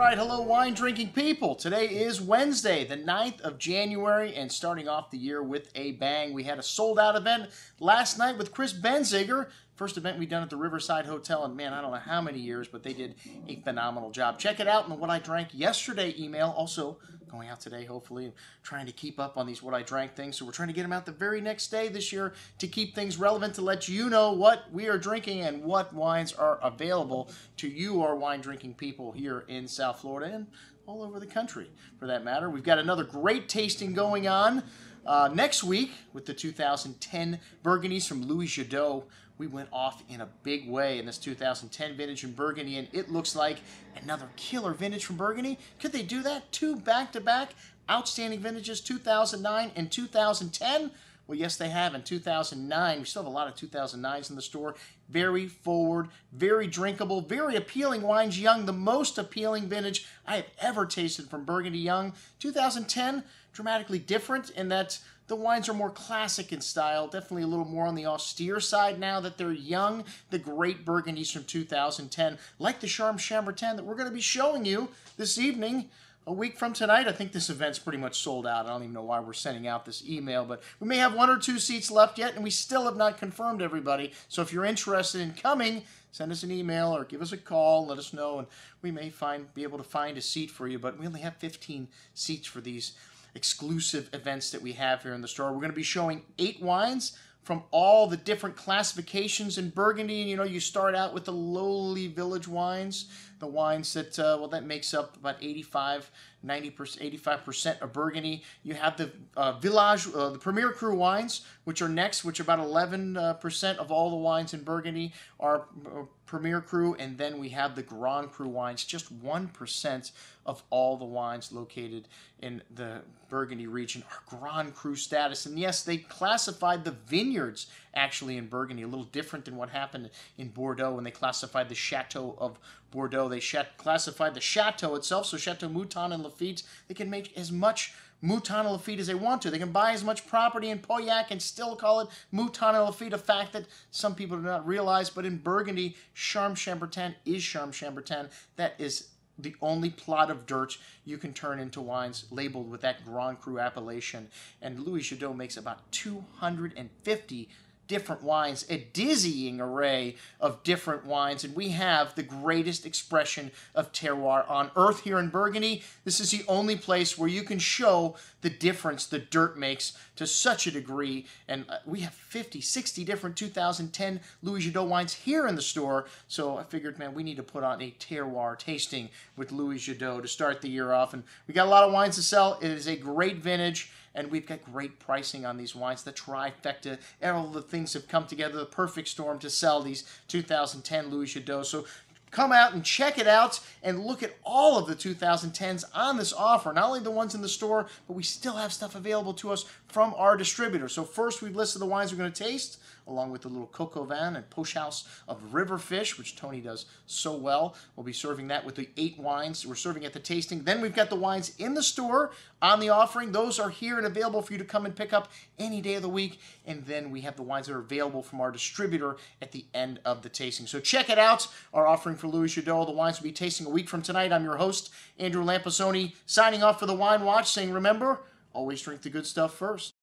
right, hello wine drinking people. Today is Wednesday, the 9th of January, and starting off the year with a bang. We had a sold out event last night with Chris Benziger. First event we've done at the Riverside Hotel in, man, I don't know how many years, but they did a phenomenal job. Check it out in the What I Drank Yesterday email. Also going out today, hopefully, trying to keep up on these What I Drank things. So we're trying to get them out the very next day this year to keep things relevant, to let you know what we are drinking and what wines are available to you, our wine drinking people here in South Florida and all over the country, for that matter. We've got another great tasting going on next week with the 2010 Burgundies from Louis Jadot. We went off in a big way in this 2010 vintage in Burgundy, and it looks like another killer vintage from Burgundy. Could they do that? Two back-to-back outstanding vintages, 2009 and 2010? Well, yes, they have. In 2009, we still have a lot of 2009s in the store. Very forward, very drinkable, very appealing wines. Young, the most appealing vintage I have ever tasted from Burgundy Young. 2010, dramatically different in that the wines are more classic in style, definitely a little more on the austere side now that they're young. The great Burgundies from 2010, like the Chambertin that we're going to be showing you this evening. A week from tonight. I think this event's pretty much sold out. I don't even know why we're sending out this email, but we may have 1 or 2 seats left yet, and we still have not confirmed everybody. So if you're interested in coming, send us an email or give us a call, let us know, and we may be able to find a seat for you. But we only have 15 seats for these exclusive events that we have here in the store. We're going to be showing 8 wines from all the different classifications in Burgundy. And, you know, you start out with the lowly village wines, the wines that, well, that makes up about 85% of Burgundy. You have the Village, the Premier Cru wines, which are next, which about 11% of all the wines in Burgundy are Premier Cru. And then we have the Grand Cru wines, just 1% of all the wines located in the Burgundy region are Grand Cru status. And yes, they classified the vineyards actually in Burgundy, a little different than what happened in Bordeaux when they classified the Chateau of Bordeaux. They classified the Chateau itself, so Chateau Mouton and Lafite. They can make as much Mouton and Lafite as they want to. They can buy as much property in Pauillac and still call it Mouton and Lafite, a fact that some people do not realize. But in Burgundy, Chambertin is Chambertin. That is the only plot of dirt you can turn into wines labeled with that Grand Cru appellation. And Louis Jadot makes about 250 different wines, a dizzying array of different wines, and we have the greatest expression of terroir on earth here in Burgundy. This is the only place where you can show the difference the dirt makes to such a degree, and we have 50, 60 different 2010 Louis Jadot wines here in the store, so I figured, man, we need to put on a terroir tasting with Louis Jadot to start the year off, and we got a lot of wines to sell. It is a great vintage, and we've got great pricing on these wines. The trifecta, all the things have come together, the perfect storm to sell these 2010 Louis Jadot. So come out and check it out and look at all of the 2010s on this offer. Not only the ones in the store, but we still have stuff available to us from our distributor. So first, we've listed the wines we're going to taste, along with the little Coco Van and Poche House of Riverfish, which Tony does so well. We'll be serving that with the 8 wines we're serving at the tasting. Then we've got the wines in the store on the offering. Those are here and available for you to come and pick up any day of the week. And then we have the wines that are available from our distributor at the end of the tasting. So check it out, our offering for Louis Jadot. The wines will be tasting a week from tonight. I'm your host, Andrew Lampasoni, signing off for the Wine Watch, saying remember, always drink the good stuff first.